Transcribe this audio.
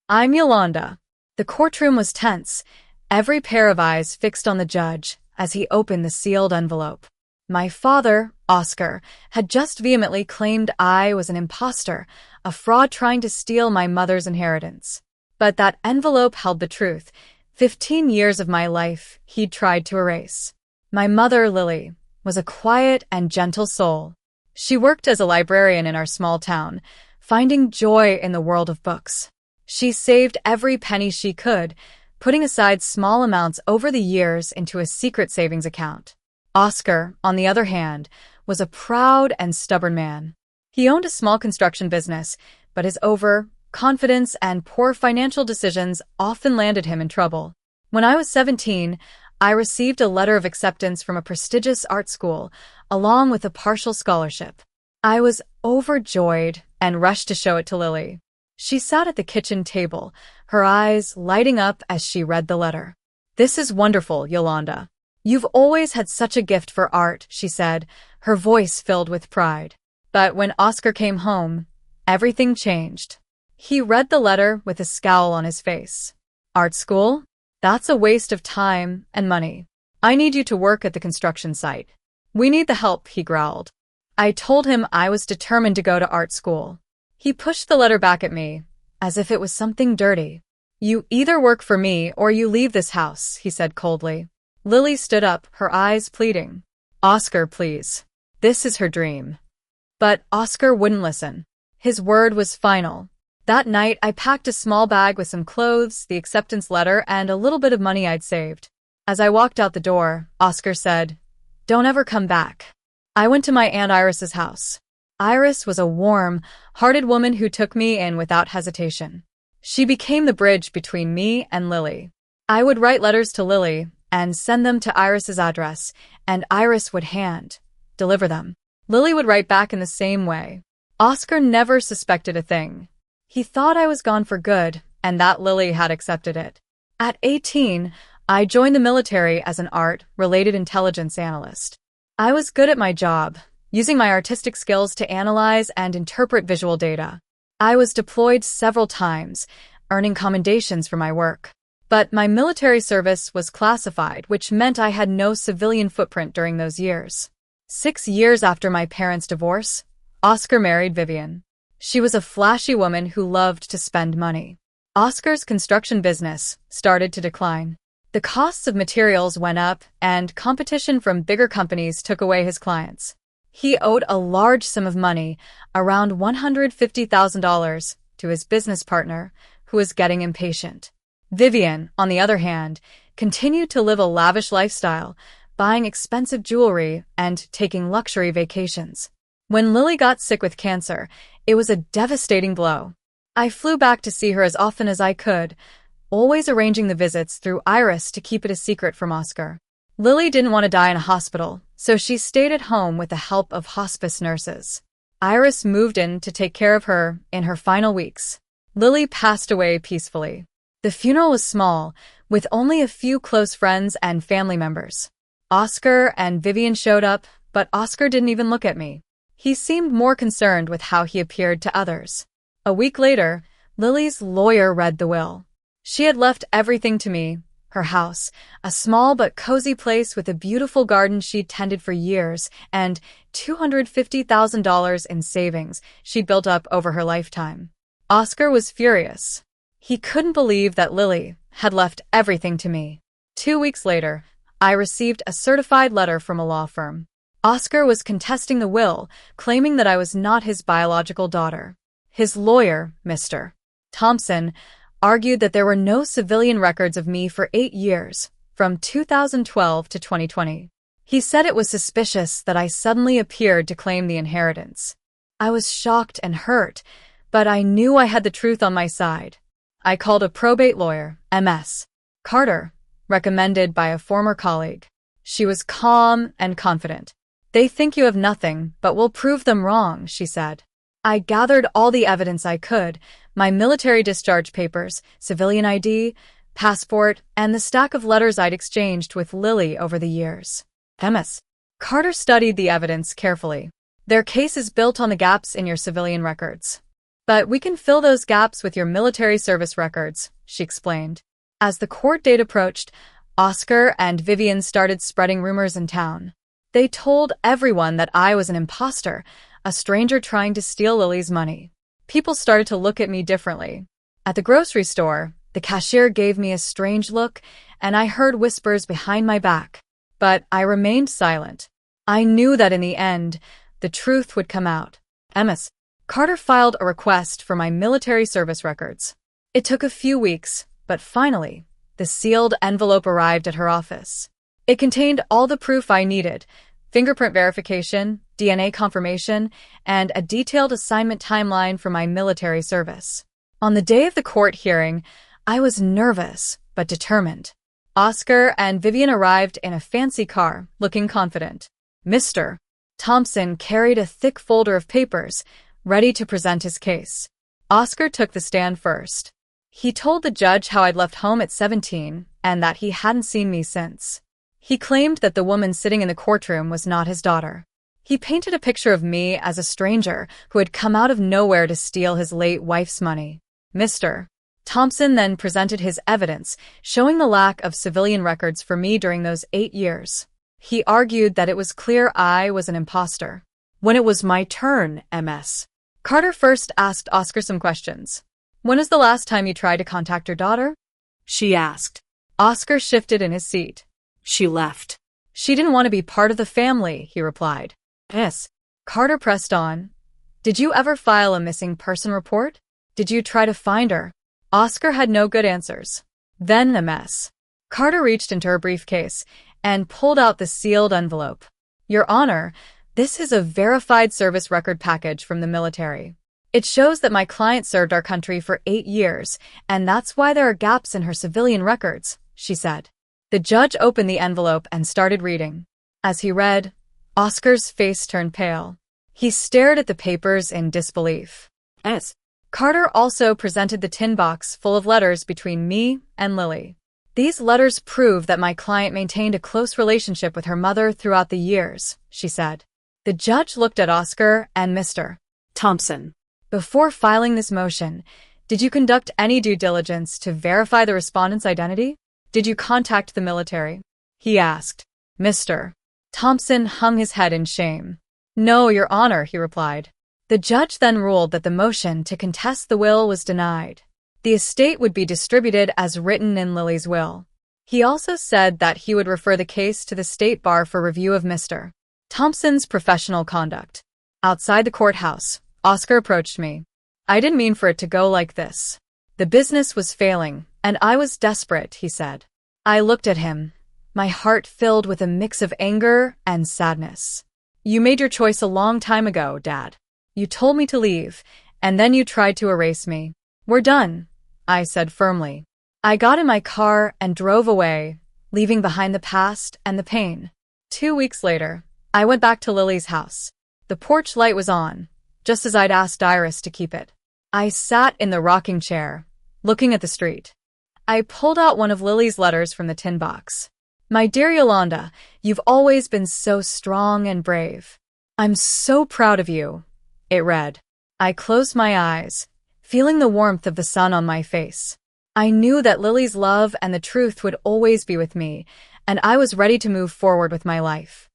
I'm Yolanda. The courtroom was tense, every pair of eyes fixed on the judge as he opened the sealed envelope. My father, Oscar, had just vehemently claimed I was an impostor, a fraud trying to steal my mother's inheritance. But that envelope held the truth. 15 years of my life he'd tried to erase. My mother, Lily, was a quiet and gentle soul. She worked as a librarian in our small town, finding joy in the world of books. She saved every penny she could, putting aside small amounts over the years into a secret savings account. Oscar, on the other hand, was a proud and stubborn man. He owned a small construction business, but his overconfidence and poor financial decisions often landed him in trouble. When I was 17, I received a letter of acceptance from a prestigious art school, along with a partial scholarship. I was overjoyed and rushed to show it to Lily. She sat at the kitchen table, her eyes lighting up as she read the letter. "This is wonderful, Yolanda. You've always had such a gift for art," she said, her voice filled with pride. But when Oscar came home, everything changed. He read the letter with a scowl on his face. "Art school? That's a waste of time and money. I need you to work at the construction site." "We need the help," he growled. I told him I was determined to go to art school. He pushed the letter back at me, as if it was something dirty. "You either work for me or you leave this house," he said coldly. Lily stood up, her eyes pleading. "Oscar, please. This is her dream." But Oscar wouldn't listen. His word was final. That night, I packed a small bag with some clothes, the acceptance letter, and a little bit of money I'd saved. As I walked out the door, Oscar said, "Don't ever come back." I went to my Aunt Iris's house. Iris was a warm-hearted woman who took me in without hesitation. She became the bridge between me and Lily. I would write letters to Lily and send them to Iris's address, and Iris would deliver them. Lily would write back in the same way. Oscar never suspected a thing. He thought I was gone for good, and that Lily had accepted it. At 18, I joined the military as an art-related intelligence analyst. I was good at my job, using my artistic skills to analyze and interpret visual data. I was deployed several times, earning commendations for my work. But my military service was classified, which meant I had no civilian footprint during those years. 6 years after my parents' divorce, Oscar married Vivian. She was a flashy woman who loved to spend money. Oscar's construction business started to decline. The costs of materials went up, and competition from bigger companies took away his clients. He owed a large sum of money, around $150,000, to his business partner, who was getting impatient. Vivian, on the other hand, continued to live a lavish lifestyle, buying expensive jewelry and taking luxury vacations. When Lily got sick with cancer, it was a devastating blow. I flew back to see her as often as I could, always arranging the visits through Iris to keep it a secret from Oscar. Lily didn't want to die in a hospital, so she stayed at home with the help of hospice nurses. Iris moved in to take care of her in her final weeks. Lily passed away peacefully. The funeral was small, with only a few close friends and family members. Oscar and Vivian showed up, but Oscar didn't even look at me. He seemed more concerned with how he appeared to others. A week later, Lily's lawyer read the will. She had left everything to me: her house, a small but cozy place with a beautiful garden she'd tended for years, and $250,000 in savings she'd built up over her lifetime. Oscar was furious. He couldn't believe that Lily had left everything to me. 2 weeks later, I received a certified letter from a law firm. Oscar was contesting the will, claiming that I was not his biological daughter. His lawyer, Mr. Thompson, argued that there were no civilian records of me for 8 years, from 2012 to 2020. He said it was suspicious that I suddenly appeared to claim the inheritance. I was shocked and hurt, but I knew I had the truth on my side. I called a probate lawyer, M.S. Carter, recommended by a former colleague. She was calm and confident. "They think you have nothing, but we'll prove them wrong," she said. I gathered all the evidence I could: my military discharge papers, civilian ID, passport, and the stack of letters I'd exchanged with Lily over the years. M.S. Carter studied the evidence carefully. "Their case is built on the gaps in your civilian records. But we can fill those gaps with your military service records, she explained. As the court date approached, Oscar and Vivian started spreading rumors in town. They told everyone that I was an impostor, a stranger trying to steal Lily's money. People started to look at me differently. At the grocery store, the cashier gave me a strange look, and I heard whispers behind my back. But I remained silent. I knew that in the end, the truth would come out. Ms. Carter filed a request for my military service records. It took a few weeks, but finally, the sealed envelope arrived at her office. It contained all the proof I needed: fingerprint verification, DNA confirmation, and a detailed assignment timeline for my military service. On the day of the court hearing, I was nervous but determined. Oscar and Vivian arrived in a fancy car, looking confident. Mr. Thompson carried a thick folder of papers, ready to present his case. Oscar took the stand first. He told the judge how I'd left home at 17 and that he hadn't seen me since. He claimed that the woman sitting in the courtroom was not his daughter. He painted a picture of me as a stranger who had come out of nowhere to steal his late wife's money. Mr. Thompson then presented his evidence, showing the lack of civilian records for me during those 8 years. He argued that it was clear I was an impostor. When it was my turn, Ms. Carter first asked Oscar some questions. "When is the last time you tried to contact your daughter?" she asked. Oscar shifted in his seat. "She left. She didn't want to be part of the family," he replied. Ms. Carter pressed on. "Did you ever file a missing person report? Did you try to find her?" Oscar had no good answers. Then Ms. Carter reached into her briefcase and pulled out the sealed envelope. "Your Honor, this is a verified service record package from the military. It shows that my client served our country for 8 years, and that's why there are gaps in her civilian records," she said. The judge opened the envelope and started reading. As he read, Oscar's face turned pale. He stared at the papers in disbelief. Ms. Carter also presented the tin box full of letters between me and Lily. "These letters prove that my client maintained a close relationship with her mother throughout the years," she said. The judge looked at Oscar and Mr. Thompson. "Before filing this motion, did you conduct any due diligence to verify the respondent's identity? Did you contact the military?" he asked. Mr. Thompson hung his head in shame. "No, Your Honor," he replied. The judge then ruled that the motion to contest the will was denied. The estate would be distributed as written in Lily's will. He also said that he would refer the case to the State Bar for review of Mr. Thompson's professional conduct. Outside the courthouse, Oscar approached me. "I didn't mean for it to go like this. The business was failing, and I was desperate," he said. I looked at him, my heart filled with a mix of anger and sadness. "You made your choice a long time ago, Dad. You told me to leave, and then you tried to erase me. We're done," I said firmly. I got in my car and drove away, leaving behind the past and the pain. 2 weeks later, I went back to Lily's house. The porch light was on, just as I'd asked Iris to keep it. I sat in the rocking chair, looking at the street. I pulled out one of Lily's letters from the tin box. "My dear Yolanda, you've always been so strong and brave. I'm so proud of you," it read. I closed my eyes, feeling the warmth of the sun on my face. I knew that Lily's love and the truth would always be with me, and I was ready to move forward with my life.